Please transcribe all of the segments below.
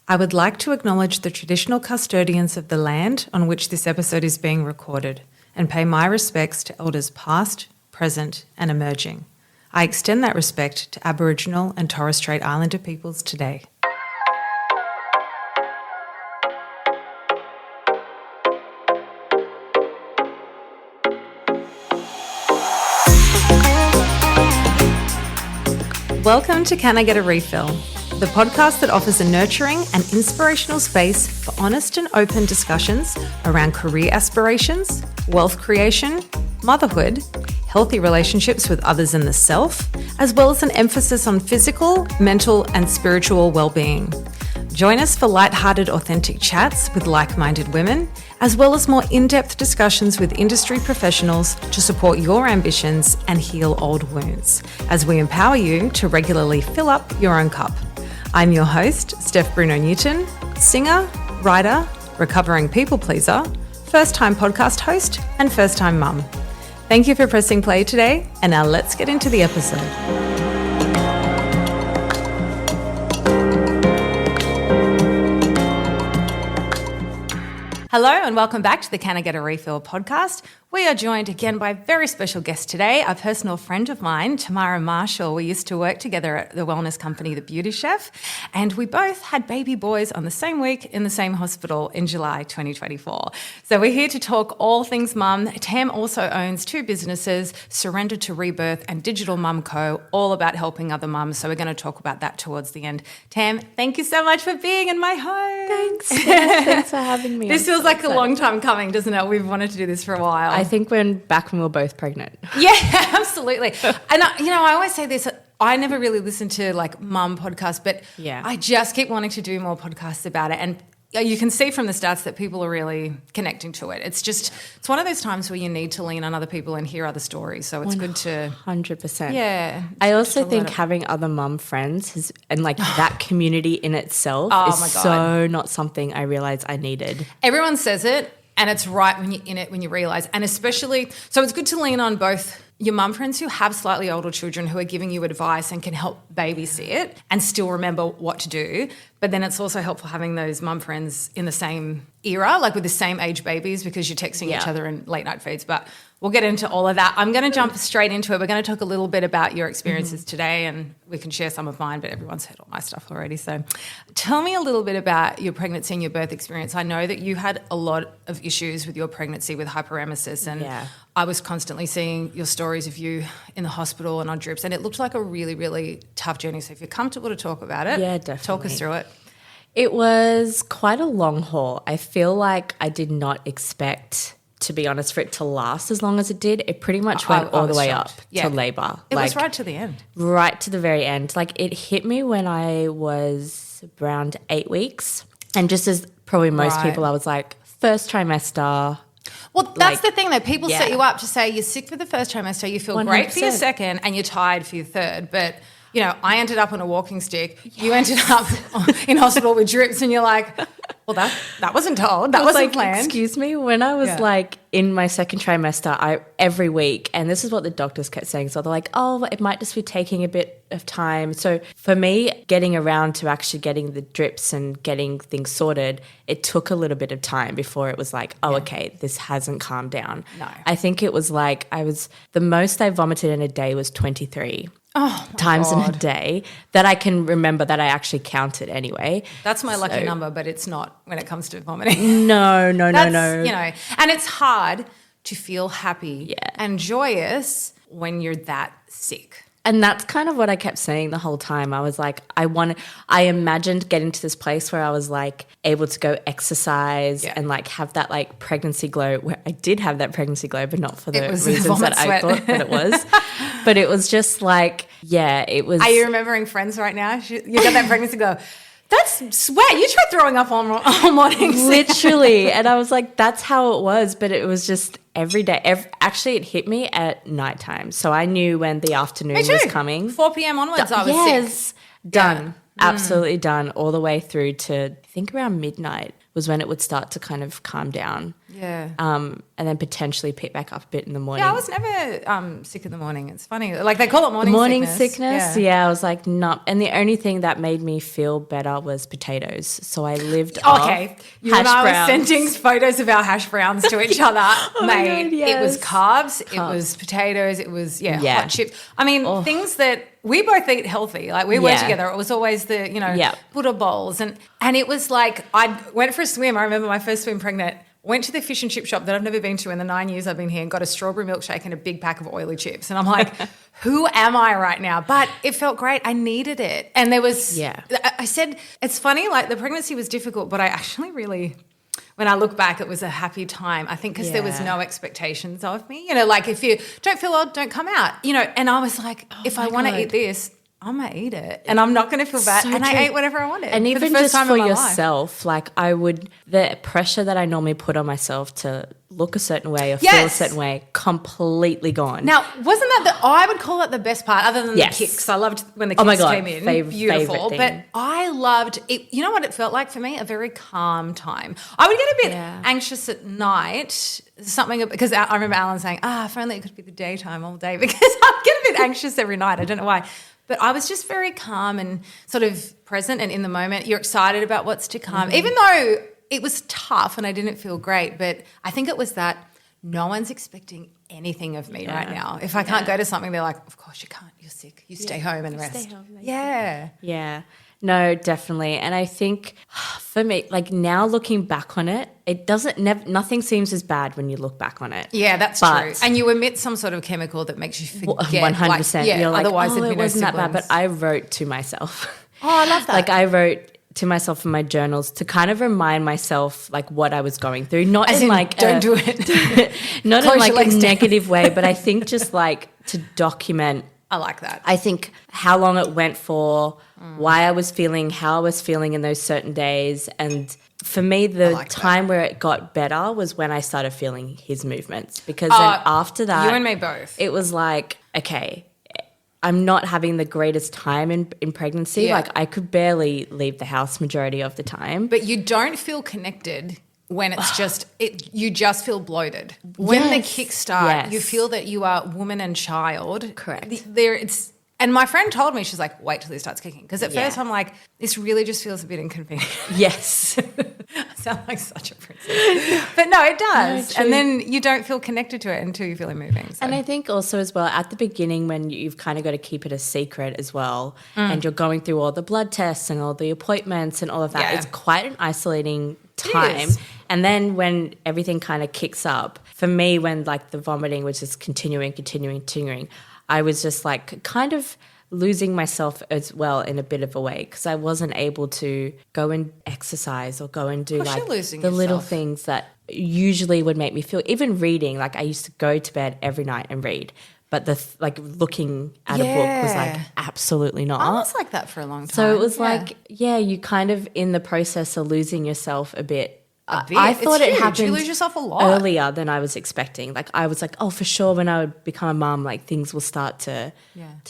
I would like to acknowledge the traditional custodians of the land on which this episode is being recorded and pay my respects to elders past, present and emerging. I extend that respect to Aboriginal and Torres Strait Islander peoples today. Welcome to Can I Get a Refill, the podcast that offers a nurturing and inspirational space for honest and open discussions around career aspirations, wealth creation, motherhood, healthy relationships with others and the self, as well as an emphasis on physical, mental and spiritual well-being. Join us for light-hearted, authentic chats with like-minded women, as well as more in-depth discussions with industry professionals to support your ambitions and heal old wounds, as we empower you to regularly fill up your own cup. I'm your host, Steph Bruno-Newton, singer, writer, recovering people pleaser, first-time podcast host, and first-time mum. Thank you for pressing play today, and now let's get into the episode. Hello and welcome back to the Can I Get a Refill podcast. We are joined again by a very special guest today, a personal friend of mine, Tamara Marshall. We used to work together at the wellness company, The Beauty Chef, and we both had baby boys on the same week in the same hospital in July 2024. So we're here to talk all things mum. Tam also owns two businesses, Surrender to Rebirth and Digital Mum Co., all about helping other mums. So we're going to talk about that towards the end. Tam, thank you so much for being in my home. Thanks. Thanks for having me. This feels like a long time coming, doesn't it? We've wanted to do this for a while. I think back when we were both pregnant. Yeah, absolutely. And I always say this, I never really listened to like mum podcasts, but I just keep wanting to do more podcasts about it. And you can see from the stats that people are really connecting to it. It's one of those times where you need to lean on other people and hear other stories. So it's good to 100%. Yeah. I also think having other mum friends and like that community in itself is so not something I realized I needed. Everyone says it. And it's right when you're in it, when you realise. And especially, so it's good to lean on both your mum friends who have slightly older children who are giving you advice and can help babysit and still remember what to do. But then it's also helpful having those mum friends in the same era, like with the same age babies, because you're texting each other in late night feeds. But we'll get into all of that. I'm going to jump straight into it. We're going to talk a little bit about your experiences today, and we can share some of mine, but everyone's heard all my stuff already. So tell me a little bit about your pregnancy and your birth experience. I know that you had a lot of issues with your pregnancy with hyperemesis, and I was constantly seeing your stories of you in the hospital and on drips, and it looked like a really, really tough journey. So if you're comfortable to talk about it, talk us through it. It was quite a long haul. I feel like I did not expect, to be honest, for it to last as long as it did. It pretty much went all the way up to labour. It was right to the end. Right to the very end. Like it hit me when I was around 8 weeks. And just as probably most people, I was like, first trimester. Well, that's the thing though. People set you up to say you're sick for the first trimester, you feel 100%. Great for your second and you're tired for your third. But you know, I ended up on a walking stick. Yes. You ended up in hospital with drips, and you're like, well, that wasn't told. That wasn't planned. Excuse me. When I was like in my second trimester, every week, and this is what the doctors kept saying. So they're like, oh, it might just be taking a bit of time. So for me, getting around to actually getting the drips and getting things sorted, it took a little bit of time before it was like, okay, this hasn't calmed down. No. I think it was like the most I vomited in a day was 23. Times in a day that I can remember, that I actually counted anyway. That's my lucky number, but it's not when it comes to vomiting. No. You know, and it's hard to feel happy and joyous when you're that sick. And that's kind of what I kept saying the whole time. I was like, I imagined getting to this place where I was like able to go exercise and like have that like pregnancy glow, where I did have that pregnancy glow, but not for the reasons that I thought that it was. But it was just like, it was. Are you remembering Friends right now? You got that pregnancy glow. That's sweat. You tried throwing up on mornings. Literally. And I was like, that's how it was. But it was just every day. Actually, it hit me at nighttime. So I knew when the afternoon was coming. 4 p.m. onwards, I was sick. Done. Yeah. Absolutely done all the way through to, I think, around midnight was when it would start to kind of calm down. Yeah. And then potentially pick back up a bit in the morning. Yeah, I was never sick in the morning. It's funny. Like they call it morning sickness. Yeah, I was like, no. And the only thing that made me feel better was potatoes. So I lived off you and I were sending photos of our hash browns to each other. Mate, God, yes. It was carbs, it was potatoes, it was, hot chips. I mean, things that we both eat healthy. Like we were together. It was always the, Buddha bowls. And it was like I went for a swim. I remember my first swim pregnant. Went to the fish and chip shop that I've never been to in the 9 years I've been here and got a strawberry milkshake and a big pack of oily chips. And I'm like, who am I right now? But it felt great. I needed it. And there was, I said, it's funny, like the pregnancy was difficult, but I actually really, when I look back, it was a happy time. I think because there was no expectations of me. Like if you don't feel odd, don't come out. And I was like, if I want to eat this, I'm going to eat it and I'm not going to feel bad. And I ate whatever I wanted. And even for just for yourself, like the pressure that I normally put on myself to look a certain way or feel a certain way, completely gone. Now, wasn't that I would call that the best part other than the kicks. I loved when the kicks came in. Beautiful. But I loved it. You know what it felt like for me? A very calm time. I would get a bit anxious at night, because I remember Alan saying, if only it could be the daytime all day, because I'd get a bit anxious every night. I don't know why. But I was just very calm and sort of present and in the moment. You're excited about what's to come, even though it was tough and I didn't feel great. But I think it was that no one's expecting anything of me right now. If I can't go to something, they're like, of course you can't. You're sick. You stay home and rest. Stay home, Yeah. No, definitely. And I think for me, like now looking back on it, nothing seems as bad when you look back on it. Yeah, that's true. And you emit some sort of chemical that makes you forget. 100%. You're like, otherwise it wasn't that bad. But I wrote to myself. Oh, I love that. Like I wrote to myself in my journals to kind of remind myself like what I was going through. Not as in like don't do it. Not in like a negative way, but I think just like to document. I like that. I think how long it went for, why I was feeling, how I was feeling in those certain days. And for me, the time where it got better was when I started feeling his movements. Because then after that, you and me both. It was like, okay, I'm not having the greatest time in pregnancy. Yeah. Like I could barely leave the house majority of the time. But you don't feel connected when it's just you just feel bloated. When the kicks start, you feel that you are woman and child. Correct. And my friend told me, she's like, wait till he starts kicking. Because at first I'm like, this really just feels a bit inconvenient. Yes. I sound like such a princess. But no, it does. No, and then you don't feel connected to it until you feel it moving. So. And I think also as well, at the beginning when you've kind of got to keep it a secret as well, and you're going through all the blood tests and all the appointments and all of that, it's quite an isolating time. And then when everything kind of kicks up, for me when like the vomiting was just continuing, I was just like kind of losing myself as well in a bit of a way because I wasn't able to go and exercise or go and do like the little things that usually would make me feel, even reading, like I used to go to bed every night and read. But like looking at a book was like absolutely not. I was like that for a long time. So it was like, you kind of in the process of losing yourself a bit. I thought it's it huge. happened You lose yourself a lot. earlier than I was expecting. Like I was like, oh, for sure when I would become a mum, like things will start to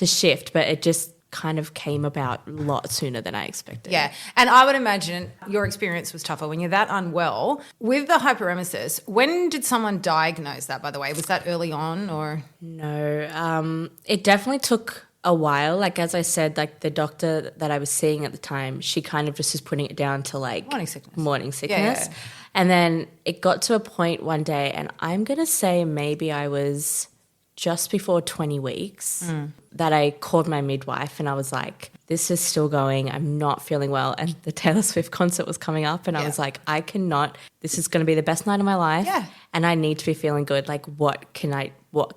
shift. But it just kind of came about a lot sooner than I expected. Yeah. And I would imagine your experience was tougher when you're that unwell. With the hyperemesis, when did someone diagnose that, by the way? Was that early on or? No. It definitely took a while. Like as I said, like the doctor that I was seeing at the time, she kind of just was putting it down to like morning sickness. Yeah. And then it got to a point one day, and I'm going to say maybe I was just before 20 weeks that I called my midwife and I was like, this is still going. I'm not feeling well. And the Taylor Swift concert was coming up and I was like, I cannot, this is going to be the best night of my life. Yeah. And I need to be feeling good. Like, what can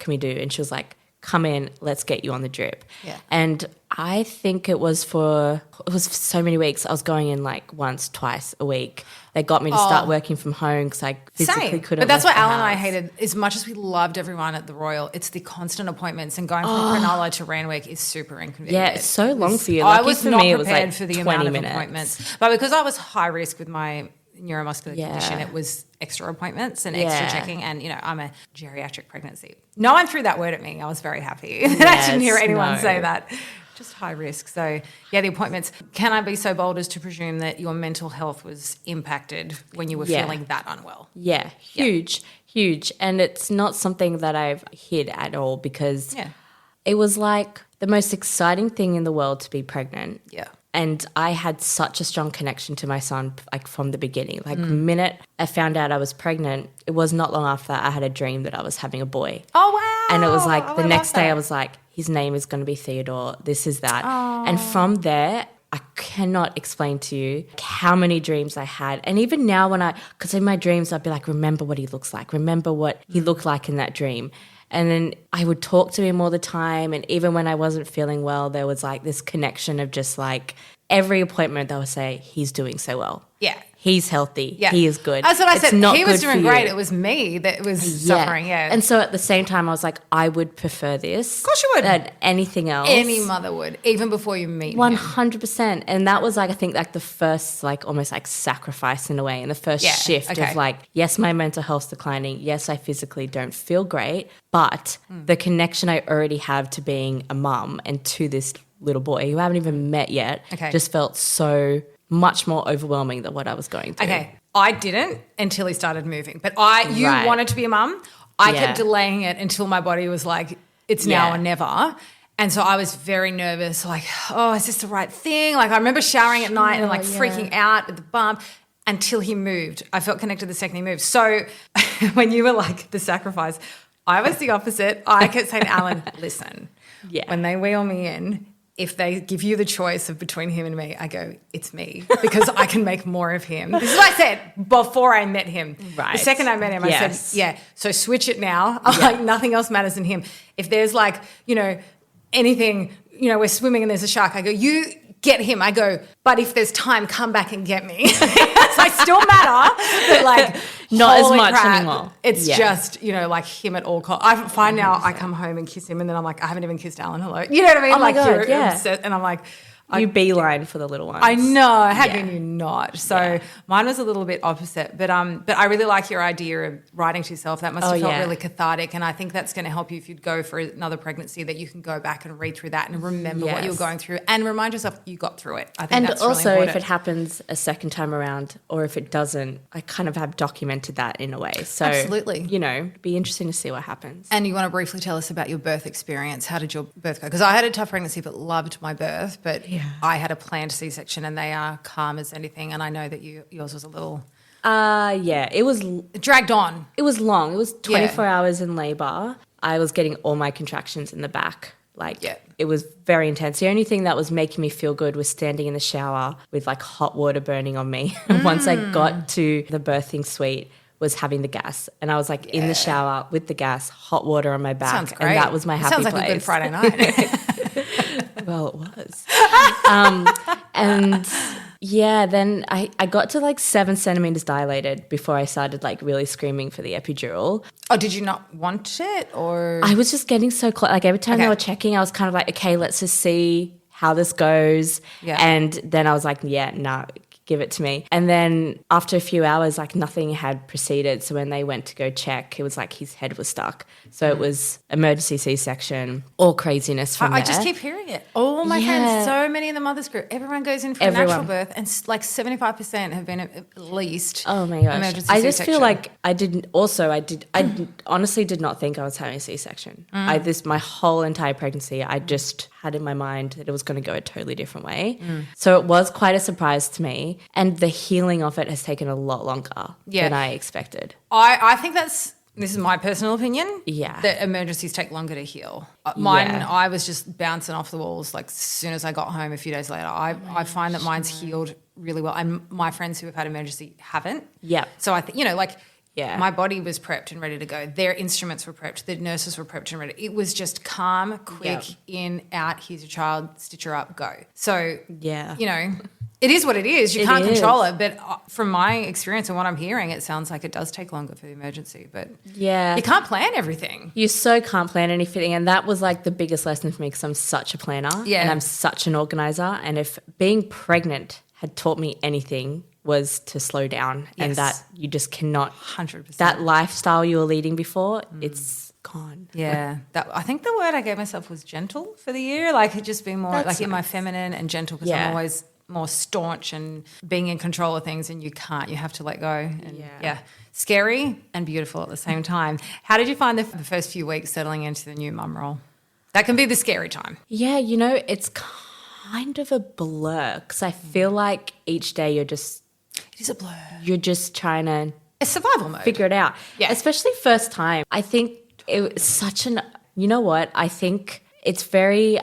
we do? And she was like, come in, let's get you on the drip. Yeah. And I think it was for so many weeks. I was going in like once, twice a week. They got me to start working from home because I physically couldn't. But that's leave what the Alan and I house. hated. As much as we loved everyone at the Royal, it's the constant appointments and going from Cronulla to Randwick is super inconvenient. Yeah, it's so long for you. I Lucky was for not me, it was prepared like for the 20 amount of minutes. appointments. But because I was high risk with my neuromuscular condition, it was extra appointments and extra checking. And, I'm a geriatric pregnancy. No one threw that word at me. I was very happy that I didn't hear anyone say that. just high risk. So, yeah, the appointments. Can I be so bold as to presume that your mental health was impacted when you were feeling that unwell? Yeah, huge. And it's not something that I've hid at all because it was like the most exciting thing in the world to be pregnant. Yeah. And I had such a strong connection to my son, like from the beginning. Like the minute I found out I was pregnant, it was not long after that I had a dream that I was having a boy. Oh, wow. And it was like the next day I was like, his name is going to be Theodore. This is that. And from there, I cannot explain to you how many dreams I had. And even now because in my dreams, I'd be like, remember what he looks like. Remember what he looked like in that dream. And then I would talk to him all the time. And even when I wasn't feeling well, there was like this connection of just like every appointment they would say, he's doing so well. Yeah. He's healthy. Yeah. He is good. That's what I said. Not he was good doing for great. you. It was me that was suffering. Yeah. And so at the same time, I was like, I would prefer this. Of course you would. Than anything else. Any mother would, even before you meet him. 100%. And that was like, I think like the first like almost like sacrifice in a way and the first shift of like, yes, my mental health's declining. Yes, I physically don't feel great, but the connection I already have to being a mum and to this little boy who I haven't even met yet just felt so much more overwhelming than what I was going through. Okay. I didn't until he started moving. But you wanted to be a mum. I kept delaying it until my body was like, it's now or never. And so I was very nervous, like, oh, is this the right thing? Like I remember showering at night and like freaking out with the bump until he moved. I felt connected the second he moved. So when you were like the sacrifice, I was the opposite. I kept saying to Alan, listen, when they wheel me in, if they give you the choice of between him and me, I go, it's me because I can make more of him. This is what I said before I met him. Right. The second I met him, I said, so switch it now. I'm like, nothing else matters than him. If there's like, anything, we're swimming and there's a shark, I go, you get him. I go, but if there's time, come back and get me. So I still matter, but like not as much anymore. It's just, like him at all costs. I find now I come home and kiss him and then I'm like, I haven't even kissed Alan. Hello. You know what I mean? Oh my God, you're upset. And I'm like, you beeline for the little ones. I know. How can you not? So mine was a little bit opposite. But I really like your idea of writing to yourself. That must have felt really cathartic. And I think that's going to help you if you'd go for another pregnancy, that you can go back and read through that and remember what you were going through and remind yourself you got through it. I think that's really important. And also if it happens a second time around or if it doesn't, I kind of have documented that in a way. So, absolutely. It'd be interesting to see what happens. And you want to briefly tell us about your birth experience. How did your birth go? Because I had a tough pregnancy but loved my birth. But I had a planned C-section and they are calm as anything. And I know that yours was a little... It dragged on. It was long. It was 24 hours in labour. I was getting all my contractions in the back. It was very intense. The only thing that was making me feel good was standing in the shower with like hot water burning on me. Once I got to the birthing suite, was having the gas. And I was like in the shower with the gas, hot water on my back. Sounds great. And that was my happy place. Sounds like a good Friday night. Well, it was. Then I got to like 7 centimeters dilated before I started like really screaming for the epidural. Oh, did you not want it or? I was just getting so close. Like every time they were checking, I was kind of like, okay, let's just see how this goes. Yeah. And then I was like, give it to me. And then after a few hours, like nothing had proceeded. So when they went to go check, it was like his head was stuck. So it was emergency C-section, all craziness from there. I just keep hearing it. All my friends, so many in the mothers group, everyone goes in for a natural birth and like 75% have been at least emergency C-section. I just feel like I honestly did not think I was having a C-section. My whole entire pregnancy, I just had in my mind that it was going to go a totally different way. So it was quite a surprise to me. And the healing of it has taken a lot longer than I expected. I think this is my personal opinion. Yeah. That emergencies take longer to heal. Mine, I was just bouncing off the walls like as soon as I got home a few days later. I find that mine's healed really well. And my friends who have had emergency haven't. Yeah. So I think, my body was prepped and ready to go. Their instruments were prepped. The nurses were prepped and ready. It was just calm, quick, in, out, here's your child, stitch her up, go. So, it is what it is. You can't control it. But from my experience and what I'm hearing, it sounds like it does take longer for the emergency. But you can't plan everything. You so can't plan anything. And that was like the biggest lesson for me because I'm such a planner and I'm such an organizer. And if being pregnant had taught me anything was to slow down and that you just cannot. 100%. That lifestyle you were leading before, it's gone. Yeah. I think the word I gave myself was gentle for the year. Like it just being more That's in my nice. feminine and gentle because I'm always more staunch and being in control of things, and you have to let go. And scary and beautiful at the same time. How did you find the first few weeks settling into the new mum role? That can be the scary time. Yeah, it's kind of a blur because I feel like each day It is a blur. you're just trying to It's survival mode. figure it out. Yeah. Especially first time. I think it was such you know what? I think it's very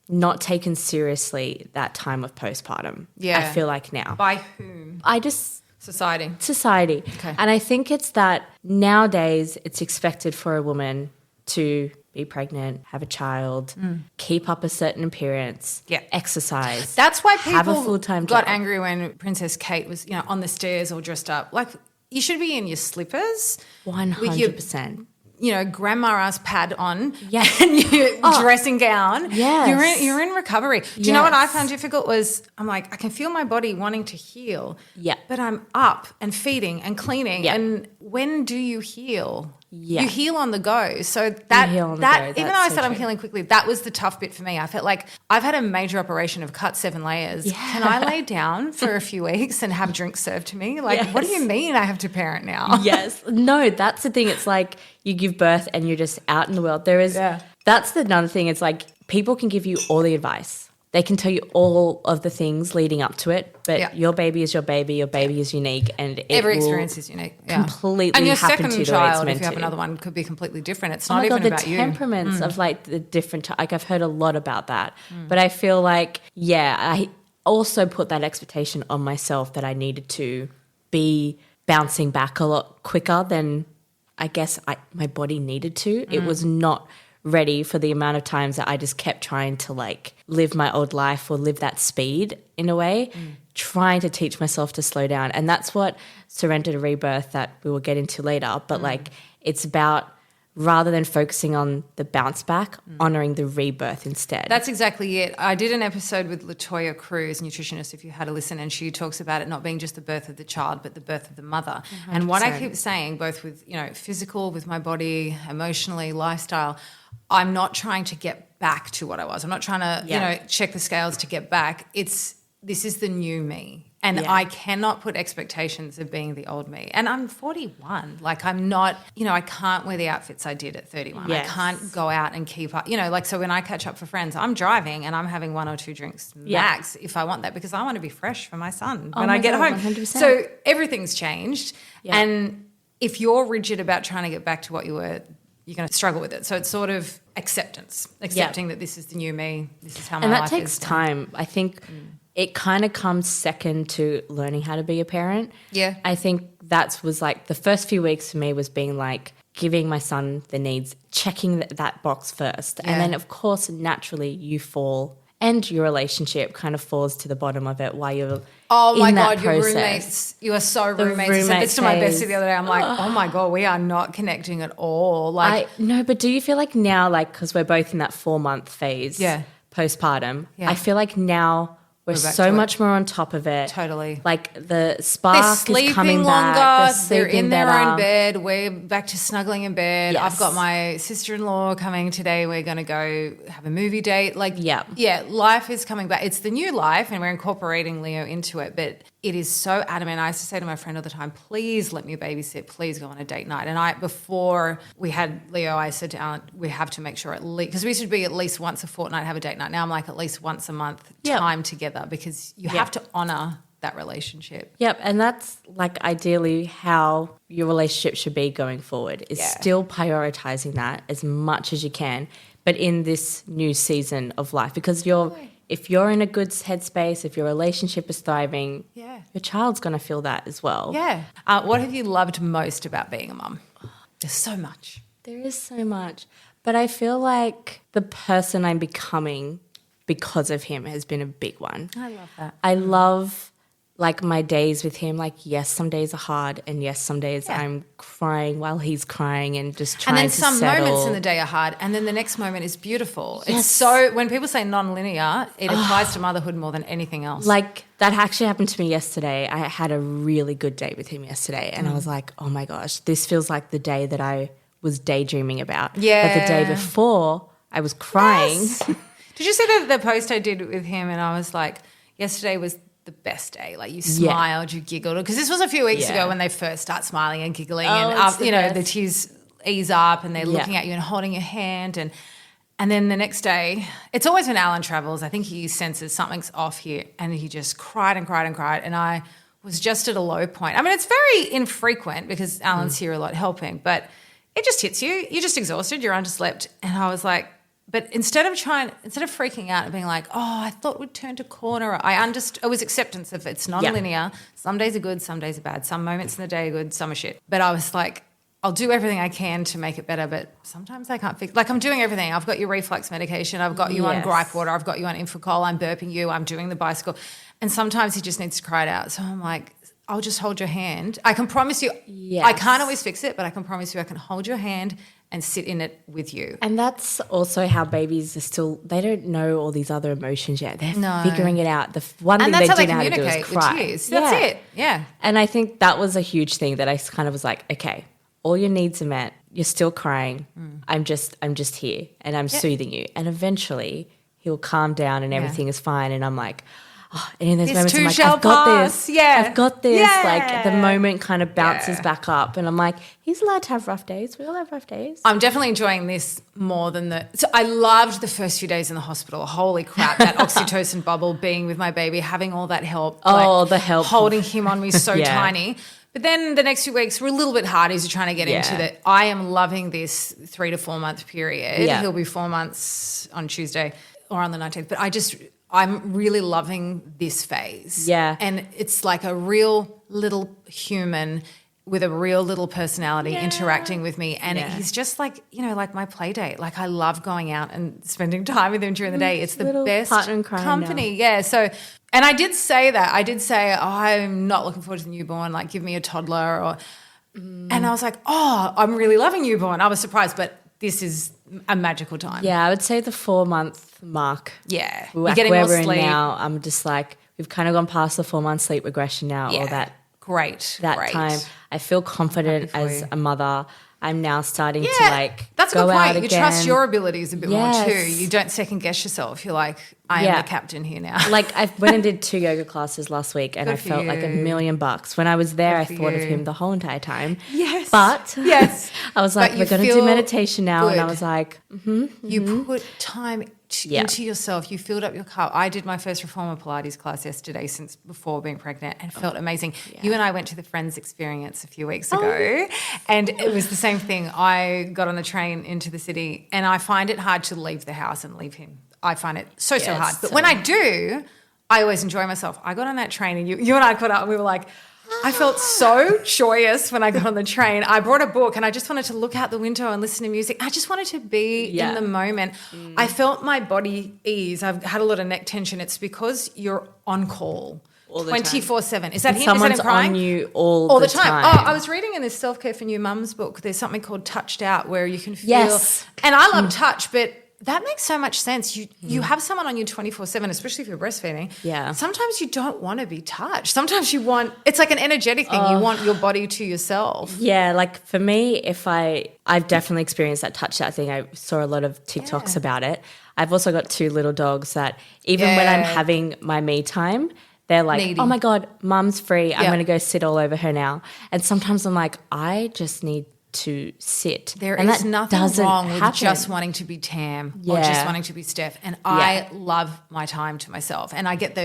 not taken seriously, that time of postpartum. Yeah. I feel like now. By whom? Society. Okay. And I think it's that nowadays it's expected for a woman to be pregnant, have a child, keep up a certain appearance, exercise. That's why have a people full-time got job. angry when Princess Kate was, on the stairs all dressed up. Like, you should be in your slippers. 100%. Grandma ass pad on, Yes. and your dressing gown. Yes. You're in recovery. Do you know what I found difficult was I'm like, I can feel my body wanting to heal. Yeah. But I'm up and feeding and cleaning. Yeah. And when do you heal? Yeah. You heal on the go. So You heal on the go. even though That's I so said I'm true. healing quickly, that was the tough bit for me. I felt like I've had a major operation of cut 7 layers. Yeah. Can I lay down for a few weeks and have drinks served to me? Like, what do you mean I have to parent now? Yes. No, that's the thing. It's like you give birth and you're just out in the world. That's another thing. It's like people can give you all the advice. They can tell you all of the things leading up to it, but your baby is your baby. Your baby is unique, and Every experience is unique. Yeah. Completely and your happen second to you the way it's child, meant if you have to. another one, could be completely different. It's Oh not my even God, about the you. temperaments of like the different, like I've heard a lot about that, but I feel like, I also put that expectation on myself that I needed to be bouncing back a lot quicker than I guess my body needed to. It was not ready for the amount of times that I just kept trying to like live my old life or live that speed in a way, trying to teach myself to slow down. And that's what Surrender to Rebirth that we will get into later. But like it's about rather than focusing on the bounce back, honouring the rebirth instead. That's exactly it. I did an episode with Latoya Cruz, nutritionist, if you had a listen, and she talks about it not being just the birth of the child, but the birth of the mother. 100%. And what I keep saying, both with, physical, with my body, emotionally, lifestyle, I'm not trying to get back to what I was. I'm not trying to, check the scales to get back. This is the new me. And I cannot put expectations of being the old me. And I'm 41. Like I'm not, I can't wear the outfits I did at 31. Yes. I can't go out and keep up. So when I catch up for friends, I'm driving and I'm having 1 or 2 drinks max if I want that, because I want to be fresh for my son when I get home. 100%. So everything's changed. Yeah. And if you're rigid about trying to get back to what you were, you're going to struggle with it. So it's sort of accepting that this is the new me. This is how my life is. And that takes time. I think it kind of comes second to learning how to be a parent. Yeah. I think that was like the first few weeks for me was being like giving my son the needs, checking that box first. Yeah. And then, of course, naturally you fall and your relationship kind of falls to the bottom of it while you're in that your process. roommates, you are so roommates. I said roommate this to my phase. bestie the other day. I'm like, oh my God, we are not connecting at all. No, but do you feel like now, like, because we're both in that 4-month phase postpartum, I feel like now we're back so to it. much more on top of it. Totally. Like the They're spark sleeping is coming longer. back. They're in their better. own bed. We're back to snuggling in bed. Yes. I've got my sister-in-law coming today. We're going to go have a movie date. Life is coming back. It's the new life, and we're incorporating Leo into it. But it is so adamant. I used to say to my friend all the time, please let me babysit. Please go on a date night. And before we had Leo, I said to Alan, we have to make sure at least, because we should be at least once a fortnight have a date night. Now I'm like at least once a month time together, because you have to honour that relationship. Yep, and that's like ideally how your relationship should be going forward, is still prioritizing that as much as you can, but in this new season of life, because if you're in a good headspace, if your relationship is thriving, your child's going to feel that as well. Yeah. What have you loved most about being a mum? There's so much. There is so much, but I feel like the person I'm becoming because of him has been a big one. I love that. I love like my days with him. Like, yes, some days are hard, and yes, some days I'm crying while he's crying and just trying to And then some settle. moments in the day are hard, and then the next moment is beautiful. Yes. It's so, when people say non-linear, it applies to motherhood more than anything else. Like that actually happened to me yesterday. I had a really good date with him yesterday, and I was like, oh my gosh, this feels like the day that I was daydreaming about. Yeah. But the day before, I was crying. Yes. Did you see the post I did with him? And I was like, yesterday was the best day. Like you smiled, you giggled. Because this was a few weeks ago when they first start smiling and giggling and the tears ease up and they're looking at you and holding your hand. And then the next day, it's always when Alan travels, I think he senses something's off here and he just cried and cried and cried. And I was just at a low point. I mean, it's very infrequent because Alan's here a lot helping, but it just hits you. You're just exhausted. You're underslept. And I was like, but instead of freaking out and being like, oh, I thought we'd turned a corner, it was acceptance of it's non-linear. Yeah. Some days are good, some days are bad. Some moments in the day are good, some are shit. But I was like, I'll do everything I can to make it better, but sometimes I can't fix. Like I'm doing everything. I've got your reflux medication. I've got you on gripe water. I've got you on Infocol. I'm burping you. I'm doing the bicycle. And sometimes he just needs to cry it out. So I'm like, I'll just hold your hand. I can promise you, I can't always fix it, but I can promise you I can hold your hand and sit in it with you. And that's also how babies are still, they don't know all these other emotions yet. They're figuring it out. The one thing they do know how to do is cry. With tears. That's it. Yeah. And I think that was a huge thing that I kind of was like, okay, all your needs are met. You're still crying. I'm just here and I'm soothing you. And eventually he'll calm down and everything is fine. And I'm like, oh, and in those moments I'm like, I've got this. Yeah. I've got this. Yeah. Like the moment kind of bounces back up and I'm like, he's allowed to have rough days. We all have rough days. I'm definitely enjoying this more than so I loved the first few days in the hospital. Holy crap, that oxytocin bubble, being with my baby, having all that help. Oh, the help. Holding him on me so tiny. But then the next few weeks were a little bit hard as you're trying to get into that. I am loving this 3 to 4 month period. Yeah. He'll be 4 months on Tuesday or on the 19th. But I'm really loving this phase. Yeah. And it's like a real little human with a real little personality interacting with me. And he's just like, like my play date. Like I love going out and spending time with him during the day. It's the best company. Now. Yeah. So, and I did say that. I did say, I'm not looking forward to the newborn. Like give me a toddler and I was like, oh, I'm really loving newborn. I was surprised, but this is a magical time. Yeah, I would say the 4 month mark. Yeah. You're getting more sleep. Now, I'm just like, we've kind of gone past the 4 month sleep regression now or that. Great. Time. I feel confident as a mother. I'm now starting to that's go a good point. out You again. trust your abilities a bit more too. You don't second guess yourself. You're like, I am the captain here now. Like I went and did 2 yoga classes last week and I felt like $1 million. When I was there, I thought of him the whole entire time. Yes. But I was like, we're going to do meditation now. And I was like, you put time into yourself. You filled up your cup. I did my first reformer Pilates class yesterday since before being pregnant and felt amazing. Yeah. You and I went to the Friends experience a few weeks ago and it was the same thing. I got on the train into the city and I find it hard to leave the house and leave him. I find it so hard. But when I do, I always enjoy myself. I got on that train and you and I caught up and we were like, I felt so joyous when I got on the train. I brought a book and I just wanted to look out the window and listen to music. I just wanted to be in the moment. I felt my body ease. I've had a lot of neck tension. It's because you're on call. 24/7. Is that him? Someone's Is that him crying? On you all the time. Oh, I was reading in this Self-Care for New Mums book, there's something called Touched Out where you can feel. And I love touch, but that makes so much sense. You have someone on you 24/7, especially if you're breastfeeding. Yeah. Sometimes you don't want to be touched. Sometimes you want, it's like an energetic thing. You want your body to yourself. Yeah, like for me, I've definitely experienced that touch out thing. I saw a lot of TikToks about it. I've also got 2 little dogs that even when I'm having my me time, they're like, needy. Oh my God, mum's free. I'm going to go sit all over her now. And sometimes I'm like, I just need to sit. There is nothing wrong with just wanting to be Tam or just wanting to be Steph. And I love my time to myself. And I get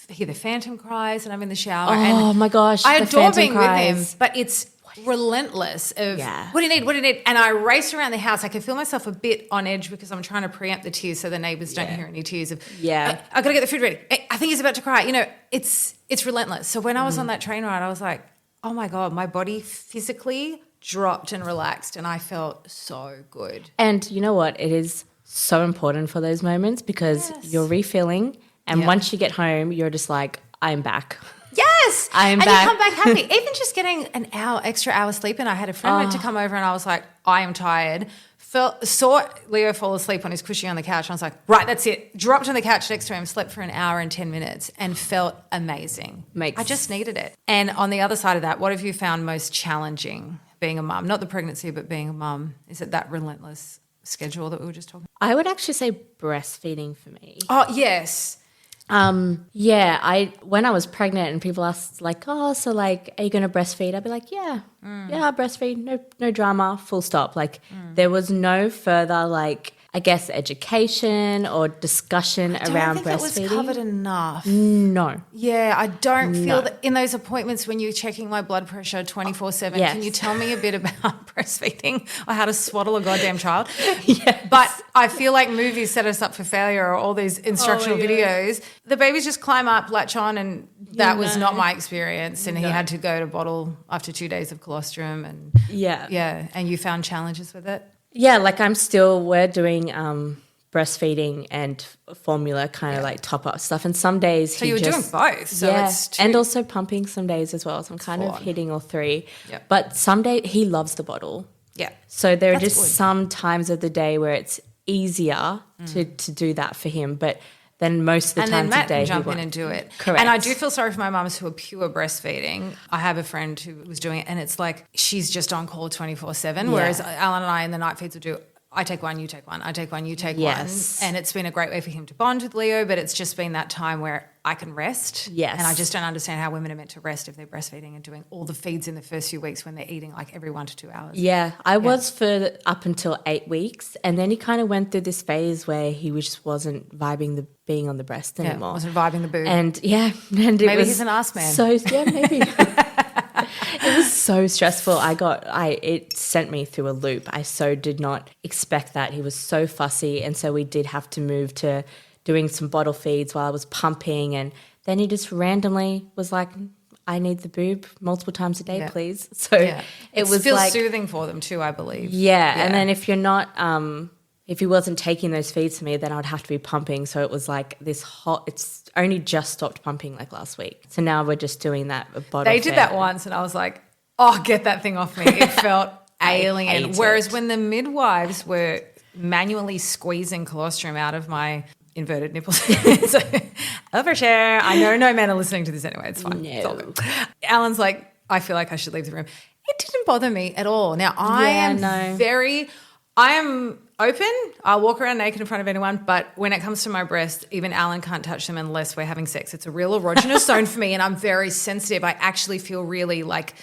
hear the phantom cries and I'm in the shower. Oh and my gosh. I adore being with him, but it's relentless of what do you need? And I race around the house. I can feel myself a bit on edge because I'm trying to preempt the tears so the neighbours don't hear any tears of I got to get the food ready. I think he's about to cry. It's relentless. So when I was on that train ride, I was like, oh my God, my body physically dropped and relaxed and I felt so good. And you know what? It is so important for those moments because you're refilling and once you get home, you're just like, I'm back. Yes. I'm back. And you come back happy. Even just getting an extra hour sleep and I had a friend went to come over and I was like, I am tired. Saw Leo fall asleep on his cushy on the couch. And I was like, right, that's it. Dropped on the couch next to him, slept for an hour and 10 minutes and felt amazing. I just needed it. And on the other side of that, what have you found most challenging being a mum? Not the pregnancy, but being a mum. Is it that relentless schedule that we were just talking about? I would actually say breastfeeding for me. Oh, yes. When I was pregnant and people asked like, oh, so like, are you going to breastfeed? I'd be like, yeah, I'll breastfeed. No drama, full stop. Like there was no further like, I guess, education or discussion around breastfeeding. I don't think it was covered enough. No. Yeah, I don't feel that in those appointments when you're checking my blood pressure 24/7. Yes. Can you tell me a bit about breastfeeding or how to swaddle a goddamn child? Yes. But I feel like movies set us up for failure, or all these instructional videos. The babies just climb up, latch on, and that was not my experience. And he had to go to bottle after 2 days of colostrum. And and you found challenges with it? Yeah, like we're doing breastfeeding and formula kind of like top up stuff. And some days so you were doing both. So it's and also pumping some days as well. So I'm kind of hitting all three. Yep. But some days he loves the bottle. Yeah. So there are just some times of the day where it's easier to do that for him. But then most of the time Matt today, can jump in and do it. Correct. And I do feel sorry for my mums who are pure breastfeeding. I have a friend who was doing it, and it's like she's just on call 24/7. Whereas Alan and I in the night feeds will do. I take one, you take one. I take one, you take one. And it's been a great way for him to bond with Leo, but it's just been that time where I can rest. Yes. And I just don't understand how women are meant to rest if they're breastfeeding and doing all the feeds in the first few weeks when they're eating like every 1 to 2 hours. Yeah, I was for up until 8 weeks, and then he kind of went through this phase where he just wasn't vibing being on the breast anymore. Wasn't vibing the boob. And maybe he's an ass man. So maybe. It was so stressful. It sent me through a loop. I so did not expect that. He was so fussy, and so we did have to move to doing some bottle feeds while I was pumping, and then he just randomly was like, I need the boob multiple times a day, please. So it was feels like soothing for them too, I believe. Yeah. And then if you're not if he wasn't taking those feeds for me, then I would have to be pumping. So it was like it's only just stopped pumping like last week. So now we're just doing that bottle. They did that once and I was like, oh, get that thing off me. It felt alien. Whereas when the midwives were manually squeezing colostrum out of my inverted nipples. So, overshare. I know no men are listening to this anyway. It's fine. No. It's all good. Alan's like, I feel like I should leave the room. It didn't bother me at all. Now, I am open. I'll walk around naked in front of anyone, but when it comes to my breast, even Alan can't touch them unless we're having sex. It's a real erogenous zone for me, and I'm very sensitive. I actually feel really like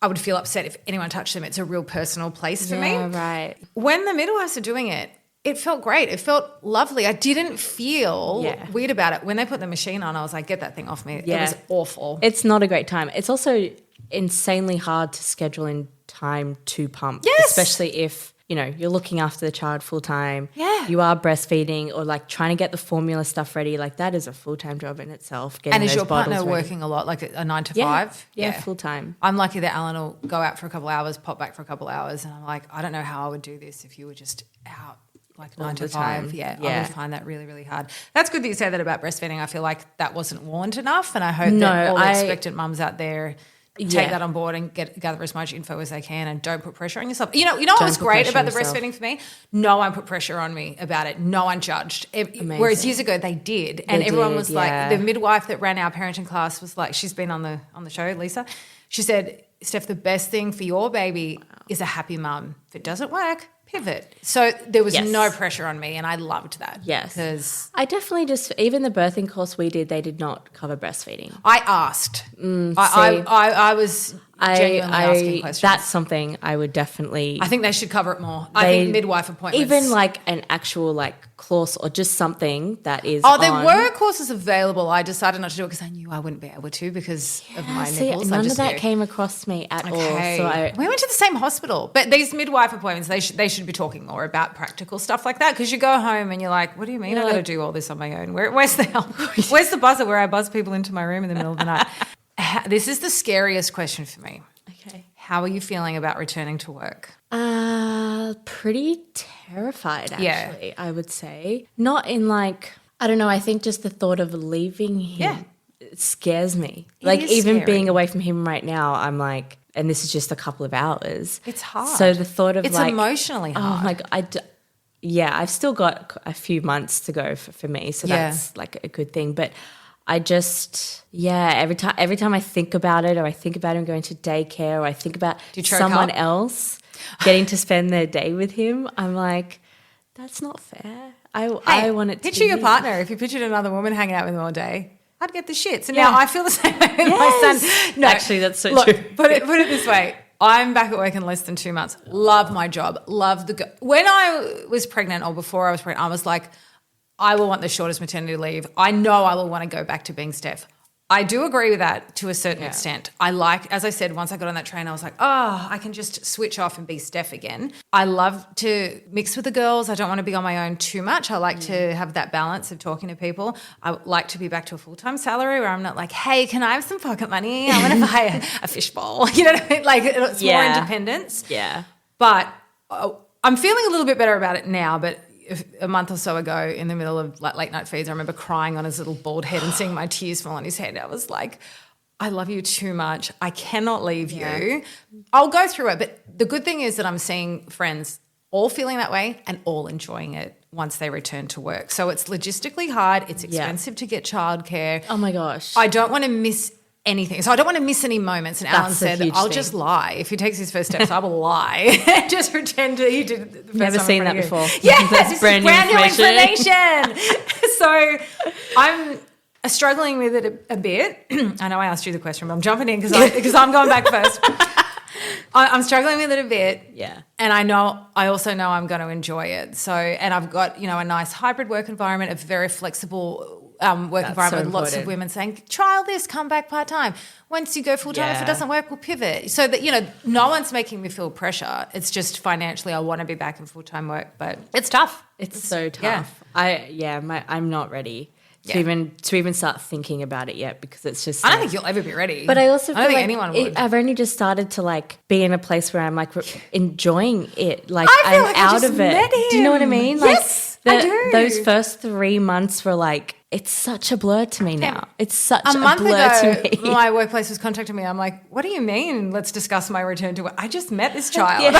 I would feel upset if anyone touched them. It's a real personal place for me. Yeah, right. When the midwives are doing it, it felt great. It felt lovely. I didn't feel weird about it. When they put the machine on, I was like, get that thing off me. Yeah. It was awful. It's not a great time. It's also insanely hard to schedule in time to pump. Yes. Especially if, you're looking after the child full time. Yeah. You are breastfeeding or like trying to get the formula stuff ready. Like that is a full-time job in itself. And is your partner working a lot, like a 9 to 5? Yeah, full time. I'm lucky that Alan will go out for a couple of hours, pop back for a couple of hours. And I'm like, I don't know how I would do this if you were just out like 9 to 5. Yeah, I would find that really, really hard. That's good that you say that about breastfeeding. I feel like that wasn't warned enough, and I hope that all the expectant mums out there take that on board and gather as much info as they can, and don't put pressure on yourself. You know what was great about the breastfeeding for me? No one put pressure on me about it. No one judged. Whereas years ago they did, and everyone was like, the midwife that ran our parenting class was like, she's been on the show, Lisa. She said, Steph, the best thing for your baby is a happy mum. If it doesn't work, pivot. So there was no pressure on me, and I loved that. Yes. Because I definitely even the birthing course we did, they did not cover breastfeeding. I asked. I was genuinely asking questions. That's something I would definitely... I think they should cover it more. I think midwife appointments. Even like an actual course or just something that is there were courses available. I decided not to do it because I knew I wouldn't be able to because of my nipples. None of that came across me at all. So we went to the same hospital. But these midwife appointments, they should be talking more about practical stuff like that, because you go home and you're like, what do you mean I've got to do all this on my own? Where's the help? Where's the buzzer where I buzz people into my room in the middle of the night? This is the scariest question for me. Okay. How are you feeling about returning to work? Pretty terrified, actually, I would say. Not in I don't know, I think just the thought of leaving him it scares me. Even scary. Being away from him right now, I'm like, and this is just a couple of hours. It's hard. So the thought of it's emotionally hard. Oh my God, I've still got a few months to go for me, so that's a good thing. But I just, every time I think about it, or I think about him going to daycare, or I think about someone else getting to spend their day with him, I'm like, that's not fair. I want it to picture your partner. If you pictured another woman hanging out with him all day, I'd get the shits. And now I feel the same way with my son. No, actually, that's so true. Put it this way. I'm back at work in less than 2 months. Love my job. Love when I was pregnant or before I was pregnant, I was like, I will want the shortest maternity leave. I know I will want to go back to being Steph. I do agree with that to a certain extent. As I said, once I got on that train, I was like, I can just switch off and be Steph again. I love to mix with the girls. I don't want to be on my own too much. I like to have that balance of talking to people. I like to be back to a full-time salary where I'm not like, hey, can I have some pocket money? I want to buy a fishbowl. You know what I mean? Like, it's more independence. Yeah. But I'm feeling a little bit better about it now, but a month or so ago in the middle of like late night feeds, I remember crying on his little bald head and seeing my tears fall on his head. I was like, I love you too much. I cannot leave you. I'll go through it. But the good thing is that I'm seeing friends all feeling that way and all enjoying it once they return to work. So it's logistically hard. It's expensive to get childcare. Oh my gosh. I don't want to miss anything. So I don't want to miss any moments. And Alan said, I'll just lie. If he takes his first steps, I will lie. Just pretend that he did the first Never time seen that before. Yeah, that's brand new information. So I'm struggling with it a bit. I know I asked you the question, but I'm jumping in because I'm going back first. I'm struggling with it a bit. Yeah. And I also know I'm going to enjoy it. So, and I've got, a nice hybrid work environment, a very flexible work environment with lots of women saying, trial this, come back part-time. Once you go full-time, if it doesn't work, we'll pivot. So that, no one's making me feel pressure. It's just financially I want to be back in full-time work, but it's tough. It's so tough. I'm not ready to even start thinking about it yet because it's just I don't think you'll ever be ready. But I also don't think anyone would. I've only just started to be in a place where I'm enjoying it. I feel I'm like out I just of it. met him. Do you know what I mean? Yes, I do. Those first 3 months were it's such a blur to me now. It's such a month blur ago, to me. My workplace was contacting me. I'm like, what do you mean? Let's discuss my return to work. I just met this child.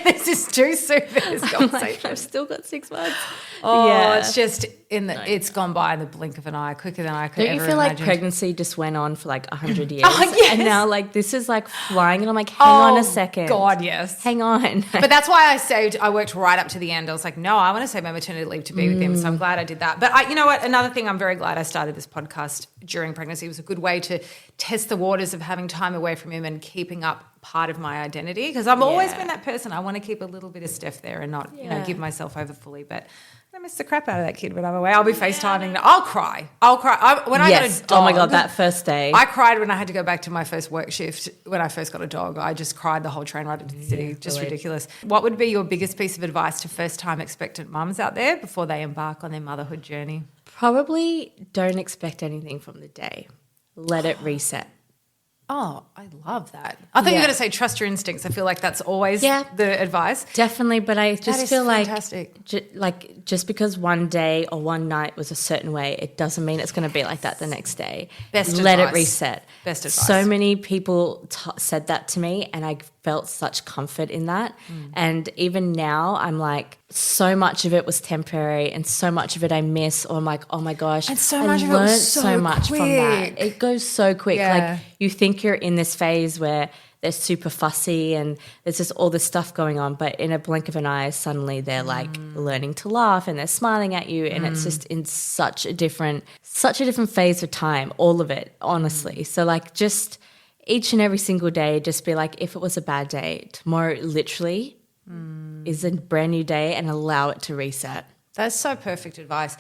This is too soon for this conversation. I've still got 6 months. It's just it's gone by in the blink of an eye, quicker than I could ever imagine. Don't you feel like pregnancy just went on for 100 years? Yes. And now this is flying and I'm like, hang on a second. God, yes. Hang on. But that's why I worked right up to the end. I was like, no, I want to save my maternity leave to be with him. So I'm glad I did that. But you know what? Another thing I'm very glad I started this podcast during pregnancy. It was a good way to test the waters of having time away from him and keeping up part of my identity because I've always been that person. I want to keep a little bit of Steph there and not give myself over fully. But I miss the crap out of that kid when I'm away. I'll be FaceTiming. I'll cry. When I got a dog. Oh my God, that first day. I cried when I had to go back to my first work shift when I first got a dog. I just cried the whole train ride into the city. Just ridiculous. What would be your biggest piece of advice to first-time expectant mums out there before they embark on their motherhood journey? Probably don't expect anything from the day. Let it reset. Oh, I love that. I thought you were going to say trust your instincts. I feel like that's always the advice. Definitely, but I just feel fantastic. Just because one day or one night was a certain way, it doesn't mean it's going to be like that the next day. Let it reset. Best advice. So many people said that to me and I felt such comfort in that. And even now I'm like, so much of it was temporary and so much of it I miss, or I'm like, oh my gosh, and so much of it was so much quick. From that. It goes so quick. Yeah. You think you're in this phase where they're super fussy and there's just all this stuff going on, but in a blink of an eye, suddenly they're learning to laugh and they're smiling at you, and it's just in such a different phase of time, all of it, honestly. So just each and every single day, just be like, if it was a bad day, tomorrow literally is a brand new day, and allow it to reset. That's so perfect advice.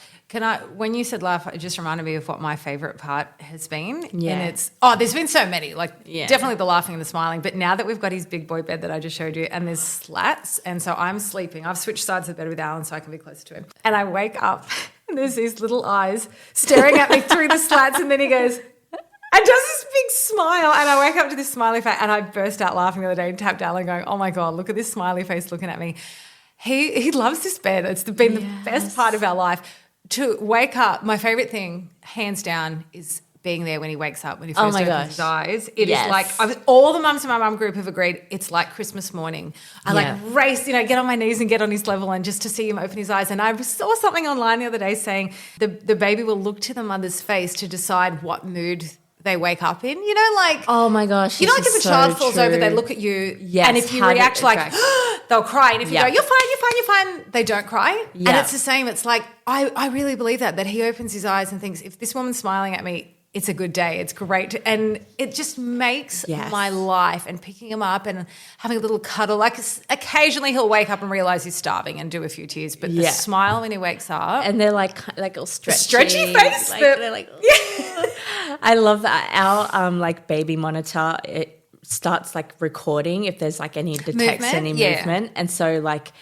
When you said laugh, it just reminded me of what my favourite part has been. Yeah. And there's been so many, definitely the laughing and the smiling. But now that we've got his big boy bed that I just showed you, and there's slats, and so I'm sleeping. I've switched sides of the bed with Alan so I can be closer to him. And I wake up and there's these little eyes staring at me through the slats, and then he goes, and does this big smile, and I wake up to this smiley face, and I burst out laughing the other day and tapped Alan going, oh my God, look at this smiley face looking at me. He loves this bed. It's been the best part of our life. To wake up, my favourite thing, hands down, is being there when he wakes up, when he first opens his eyes. It is like, all the mums in my mum group have agreed, it's like Christmas morning. I like race, get on my knees and get on his level and just to see him open his eyes. And I saw something online the other day saying the baby will look to the mother's face to decide what mood they wake up in, like, oh my gosh, like if a child falls over, they look at you, and if you react like they'll cry, and if you go, you're fine, they don't cry. And it's the same. It's like I really believe that he opens his eyes and thinks, if this woman's smiling at me, it's a good day, it's great. And it just makes my life, and picking him up and having a little cuddle, like occasionally he'll wake up and realise he's starving and do a few tears, but the smile when he wakes up. And they're like all stretchy face. They're like, I love that. Our like baby monitor, it starts like recording if there's like any movement. And so like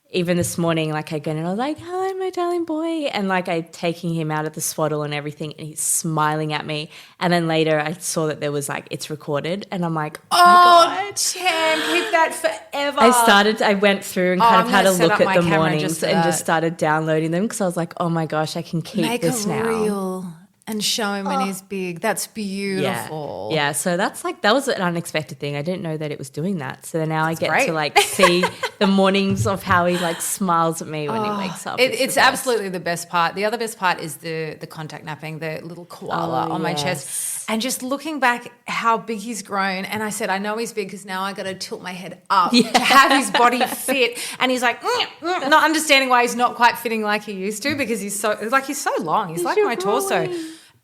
even this morning, like I go in and I was like, hello, my darling boy. And like I'm taking him out of the swaddle and everything, and he's smiling at me. And then later I saw that there was like, it's recorded. And I'm like, oh my God. Tam, keep that forever. I went through and kind of had a look at the mornings and just started downloading them because I was like, oh my gosh, I can keep this now. Real. And show him when he's big. That's beautiful. Yeah. So that was an unexpected thing. I didn't know that it was doing that. So now I get to like see the mornings of how he like smiles at me when he wakes up. It's absolutely the best part. The other best part is the contact napping, the little koala on my chest. And just looking back how big he's grown. And I said, I know he's big because now I got to tilt my head up to have his body fit. And he's like, not understanding why he's not quite fitting like he used to, because he's so long. He's like my torso.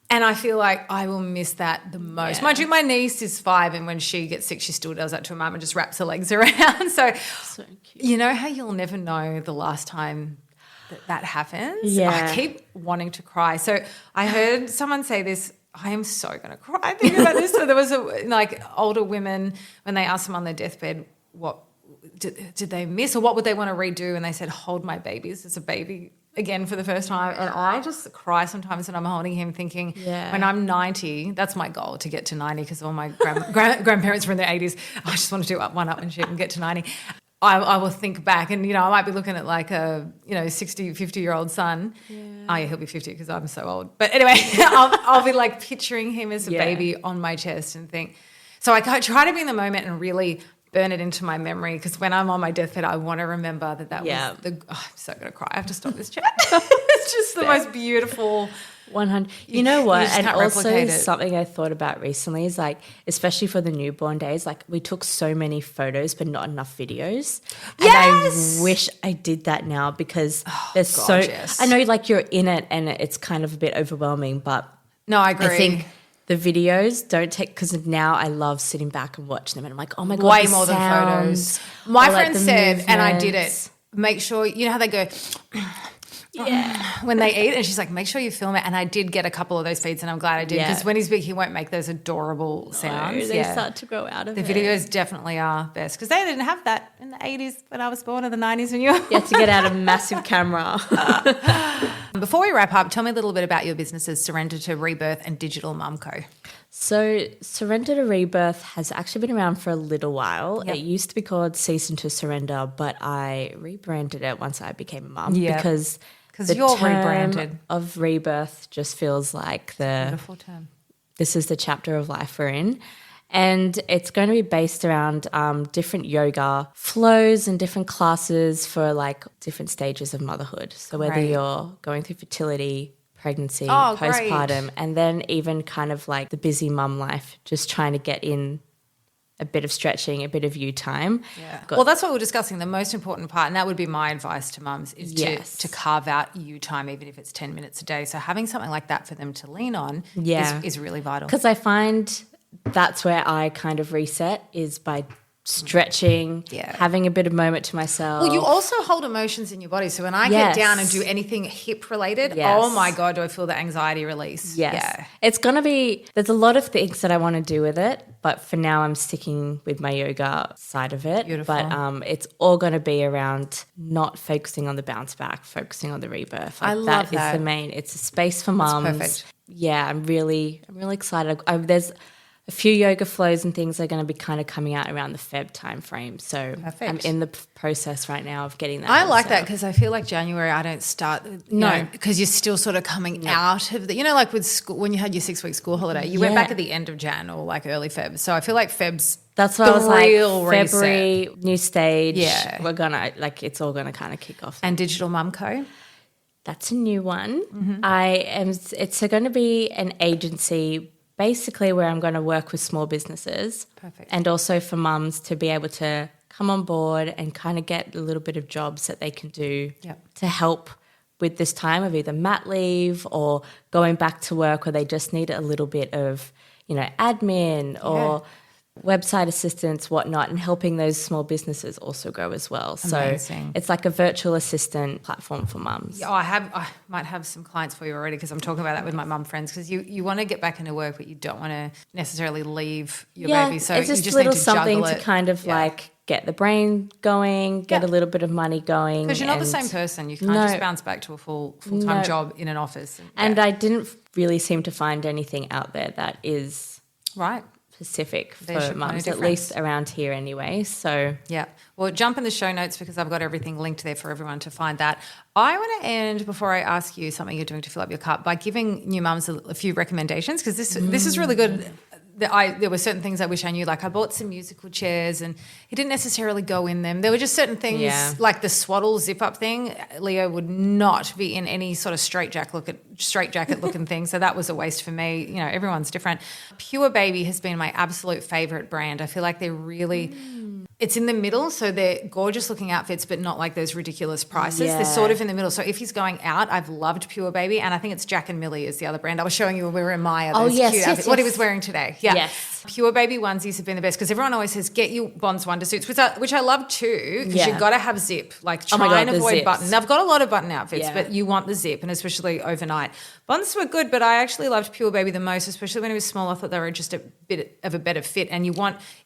And I feel like I will miss that the most. Mind you, my niece is 5, and when she gets sick, she still does that to her mum and just wraps her legs around. So cute. You know how you'll never know the last time that happens? Yeah. I keep wanting to cry. So I heard someone say this, I am so going to cry thinking about this. So there was older women, when they asked them on their deathbed, what did they miss or what would they want to redo? And they said, hold my babies as a baby again for the first time. And I just cry sometimes when I'm holding him, thinking when I'm 90, that's my goal, to get to 90, because all my grandparents were in their 80s. I just want to do one up and shit and get to 90. I will think back and, I might be looking at like a, 60, 50-year-old son. Yeah. Oh, yeah, he'll be 50 because I'm so old. But anyway, I'll be like picturing him as a baby on my chest and think. So I try to be in the moment and really burn it into my memory, because when I'm on my deathbed, I want to remember that was I'm so going to cry. I have to stop this chat. It's just the most beautiful. 100. You know what? And also something I thought about recently is like, especially for the newborn days, like we took so many photos but not enough videos. Yes! And I wish I did that now, because I know like you're in it and it's kind of a bit overwhelming, but no, I agree. I think the videos don't take, because now I love sitting back and watching them and I'm like, oh my God, way more than photos. My friend said, and I did it, make sure, you know how they go when they eat, and she's like, make sure you film it. And I did get a couple of those feeds, and I'm glad I did, because when he's big he won't make those adorable sounds. They start to grow out of it. The videos definitely are best, because they didn't have that in the 80s when I was born, or the 90s when you were. You had to get out a massive camera. Before we wrap up, tell me a little bit about your businesses, Surrender to Rebirth and Digital Mum Co. So Surrender to Rebirth has actually been around for a little while. Yep. It used to be called Cease and to Surrender, but I rebranded it once I became a mum, because you're rebranded. Of rebirth just feels like beautiful term. This is the chapter of life we're in. And it's going to be based around different yoga flows and different classes for like different stages of motherhood. So whether you're going through fertility, pregnancy, postpartum, and then even kind of like the busy mum life, just trying to get in a bit of stretching, a bit of you time. Yeah. Well, that's what we're discussing, the most important part, and that would be my advice to mums, is to carve out you time, even if it's 10 minutes a day. So having something like that for them to lean on is really vital. Because I find that's where I kind of reset, is by stretching, having a bit of moment to myself. Well, you also hold emotions in your body. So when I get down and do anything hip related, oh my God, do I feel the anxiety release. Yes. Yeah. It's going to be, there's a lot of things that I want to do with it, but for now I'm sticking with my yoga side of it. Beautiful. But it's all going to be around not focusing on the bounce back, focusing on the rebirth. Like, I love that. Is the main, it's a space for mums. That's perfect. Yeah, I'm really excited. There's a few yoga flows and things are going to be kind of coming out around the Feb time frame. So Perfect. I'm in the process right now of getting that. I like that because I feel like January I don't start. Because you're still sort of coming out of the, like with school, when you had your 6-week school holiday, you went back at the end of Jan or like early Feb. So I feel like Feb's that's what I was like, February, reset. new stage. Yeah. We're going to, like, it's all going to kind of kick off. And Digital Mum Co? That's a new one. It's going to be an agency basically where I'm going to work with small businesses. Perfect. And also for mums to be able to come on board and kind of get a little bit of jobs that they can do to help with this time of either mat leave or going back to work where they just need a little bit of, admin or website assistance, whatnot, and helping those small businesses also grow as well. Amazing. So it's like a virtual assistant platform for mums. Yeah, I might have some clients for you already because I'm talking about that with my mum friends because you want to get back into work but you don't want to necessarily leave your baby. So it's just you just a little need to something juggle to kind of like get the brain going, get a little bit of money going. Because you're not the same person. You can't just bounce back to a full-time job in an office. And I didn't really seem to find anything out there that is specific for mums, at least around here anyway. So well, jump in the show notes because I've got everything linked there for everyone to find that. I want to end before I ask you something you're doing to fill up your cup by giving new mums a few recommendations because this is really good. There were certain things I wish I knew. Like I bought some musical chairs and it didn't necessarily go in them. There were just certain things like the swaddle zip up thing. Leo would not be in any sort of straitjacket looking thing. So that was a waste for me. Everyone's different. Pure Baby has been my absolute favorite brand. I feel like they're really it's in the middle. So they're gorgeous looking outfits, but not like those ridiculous prices. They're sort of in the middle. So if he's going out, I've loved Pure Baby. And I think it's Jack and Millie is the other brand. I was showing you when we were in Maya. Cute outfits. What he was wearing today. Yeah. Yes. Pure Baby onesies have been the best because everyone always says get you Bonds Wondersuits, which I love too because you've got to have zip. Like try and avoid button. I've got a lot of button outfits, but you want the zip and especially overnight. Bonds were good, but I actually loved Pure Baby the most, especially when he was small. I thought they were just a bit of a better fit. And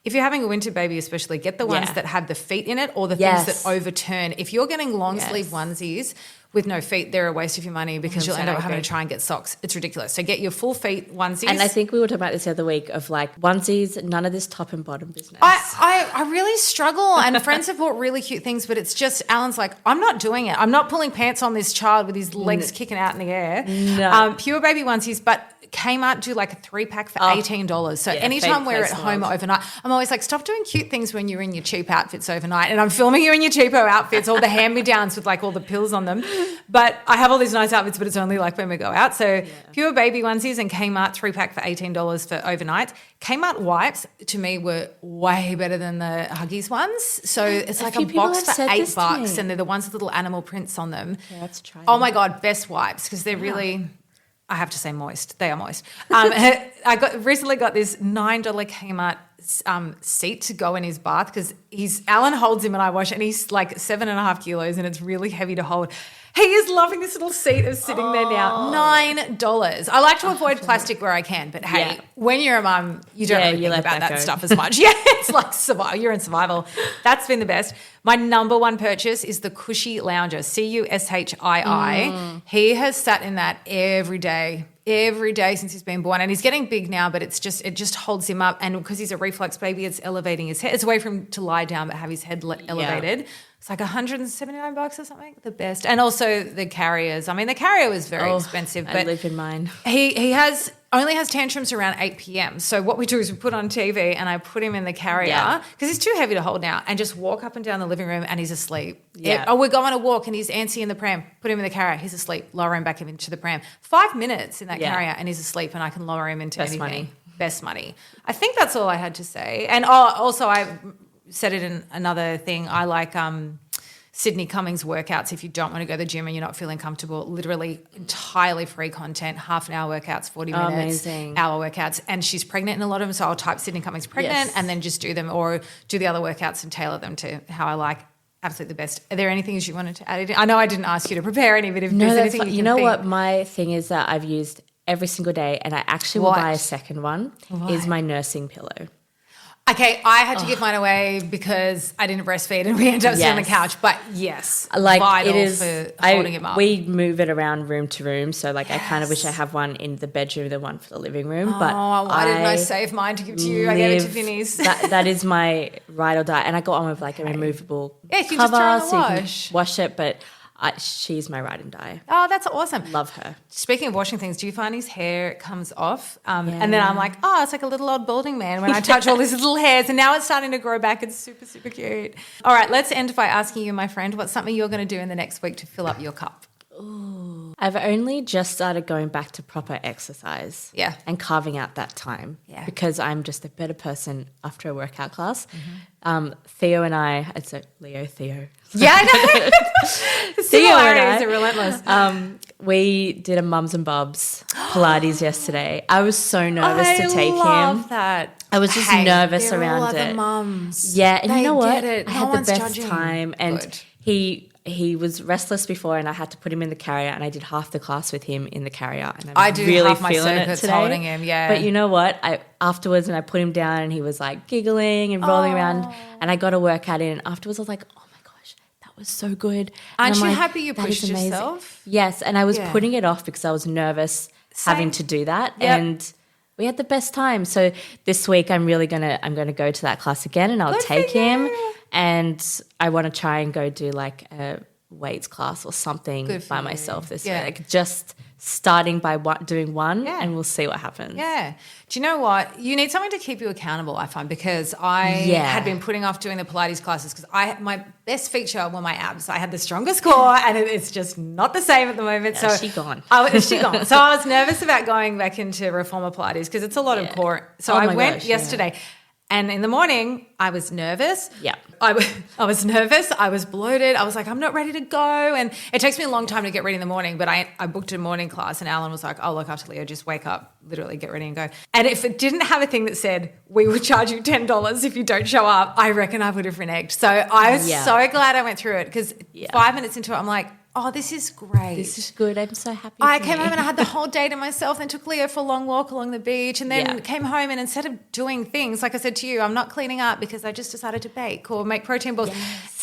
if you're having a winter baby especially, get the ones that have the feet in it or the things that overturn. If you're getting long sleeve onesies with no feet, they're a waste of your money because you'll end up having to try and get socks. It's ridiculous. So get your full feet onesies. And I think we were talking about this the other week of like onesies, none of this top and bottom business. I really struggle and friends have bought really cute things, but it's just Alan's like, I'm not doing it. I'm not pulling pants on this child with his legs kicking out in the air. No. Pure Baby onesies, but Kmart do like a 3-pack for $18. So anytime we're at home overnight, I'm always like, stop doing cute things when you're in your cheap outfits overnight. And I'm filming you in your cheapo outfits, all the hand-me-downs with like all the pills on them. But I have all these nice outfits, but it's only like when we go out. So Pure Baby onesies and Kmart 3-pack for $18 for overnight. Kmart wipes to me were way better than the Huggies ones. So it's like a box for $8 and they're the ones with little animal prints on them. Yeah, let's try Oh my God, best wipes because they're really... I have to say moist. They are moist. I recently got this $9 Kmart seat to go in his bath because Alan holds him and I wash and he's like 7.5 kilos and it's really heavy to hold. He is loving this little seat of sitting there now. $9. I like to avoid plastic where I can, but hey, when you're a mum, you don't really think about that stuff as much. It's like survival. You're in survival. That's been the best. My number one purchase is the Cushy Lounger, Cushii. He has sat in that every day since he's been born, and he's getting big now, but it just holds him up, and because he's a reflux baby, it's elevating his head. It's a way for him to lie down but have his head elevated. It's like $179 or something, the best. And also the carriers. I mean, the carrier was very expensive, but I live in mine. He only has tantrums around 8 p.m. So what we do is we put on TV and I put him in the carrier because he's too heavy to hold now and just walk up and down the living room and he's asleep. We're going on a walk and he's antsy in the pram. Put him in the carrier. He's asleep. Lower him back into the pram. 5 minutes in that carrier and he's asleep and I can lower him into anything. Best money. I think that's all I had to say. And also I said it in another thing. I like Sydney Cummings workouts if you don't want to go to the gym and you're not feeling comfortable. Literally entirely free content, half an hour workouts, 40 minutes, hour workouts. And she's pregnant in a lot of them, so I'll type Sydney Cummings pregnant and then just do them or do the other workouts and tailor them to how I like. Absolutely the best. Are there any things you wanted to add? I know I didn't ask you to prepare any, but if there's anything you know what my thing is that I've used every single day and I actually will buy a second one is my nursing pillow. Okay, I had to give mine away because I didn't breastfeed and we ended up sitting on the couch. But yes, vital for holding him up. We move it around room to room. So I kind of wish I have one in the bedroom, the one for the living room. But why didn't I save mine to give to you? I gave it to Vinny's. that is my ride or die. And I got one with a removable you can cover just throw in the so wash. You can wash it. But she's my ride and die. Oh, that's awesome. Love her. Speaking of washing things, do you find his hair comes off? And then I'm like, it's like a little old balding man when I touch all these little hairs. And now it's starting to grow back. It's super, super cute. All right, let's end by asking you, my friend, what's something you're going to do in the next week to fill up your cup? Ooh. I've only just started going back to proper exercise. Yeah. And carving out that time. Yeah. Because I'm just a better person after a workout class. Mm-hmm. Theo and I, it's a Theo. Yeah, I know. The similarities are relentless. We did a mums and bubs Pilates yesterday. I was so nervous to take him. I love that. I was just nervous around all it. Other mums. Yeah, and you know what? I had the best time. And he was restless before, and I had to put him in the carrier, and I did half the class with him in the carrier. And I do really half my feeling it circuits today. holding him, yeah. But you know what? Afterwards, when I put him down, and he was giggling and rolling around, and I got a workout in. And afterwards, I was like, oh my gosh, that was so good. Aren't you happy you pushed yourself? Yes, and I was putting it off because I was nervous having to do that, and we had the best time. So this week, I'm gonna go to that class again, and I'll take him. And I want to try and go do a weights class or something by myself this week. Just starting by doing one, and we'll see what happens. Yeah. Do you know what? You need something to keep you accountable, I find, because I had been putting off doing the Pilates classes because my best feature were my abs. I had the strongest core and it's just not the same at the moment. Yeah, so she gone. She gone. So I was nervous about going back into reformer Pilates because it's a lot of core. So I went yesterday. And in the morning, I was nervous. Yeah. I was nervous. I was bloated. I was like, I'm not ready to go. And it takes me a long time to get ready in the morning, but I booked a morning class and Alan was like, oh, look, after Leo, just wake up, literally get ready and go. And if it didn't have a thing that said, we would charge you $10 if you don't show up, I reckon I would have reneged. So I was so glad I went through it because 5 minutes into it, I'm like, oh, this is great. This is good. I'm so happy. I came home and I had the whole day to myself, then took Leo for a long walk along the beach and then came home and instead of doing things, like I said to you, I'm not cleaning up because I just decided to bake or make protein balls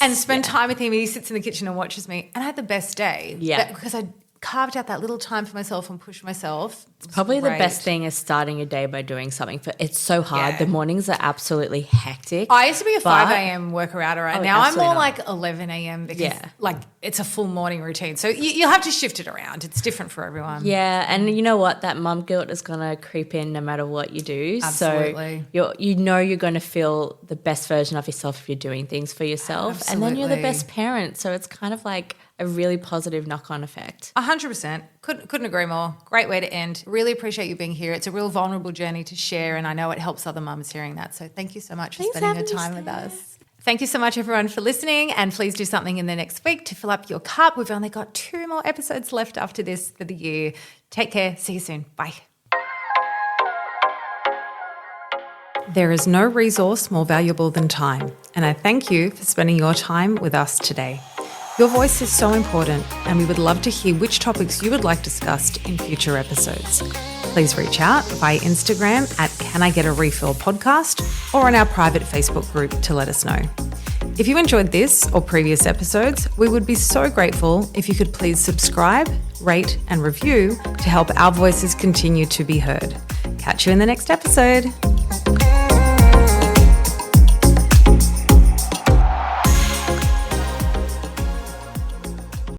and spend time with him. He sits in the kitchen and watches me and I had the best day. Yeah. Because I carved out that little time for myself and pushed myself. It's probably the best thing is starting your day by doing something. It's so hard. Yeah. The mornings are absolutely hectic. I used to be a 5 a.m. worker outer right now. I'm more like 11 a.m. because it's a full morning routine. So you'll have to shift it around. It's different for everyone. Yeah, and you know what? That mum guilt is going to creep in no matter what you do. Absolutely. So you're going to feel the best version of yourself if you're doing things for yourself. Absolutely. And then you're the best parent. So it's kind of like a really positive knock-on effect. 100%. Couldn't agree more. Great way to end. Really appreciate you being here. It's a real vulnerable journey to share and I know it helps other mums hearing that. So thank you so much for spending your time with us. Thank you so much, everyone, for listening and please do something in the next week to fill up your cup. We've only got 2 more episodes left after this for the year. Take care. See you soon. Bye. There is no resource more valuable than time, and I thank you for spending your time with us today. Your voice is so important, and we would love to hear which topics you would like discussed in future episodes. Please reach out via Instagram at Can I Get a Refill podcast or on our private Facebook group to let us know. If you enjoyed this or previous episodes, we would be so grateful if you could please subscribe, rate, and review to help our voices continue to be heard. Catch you in the next episode.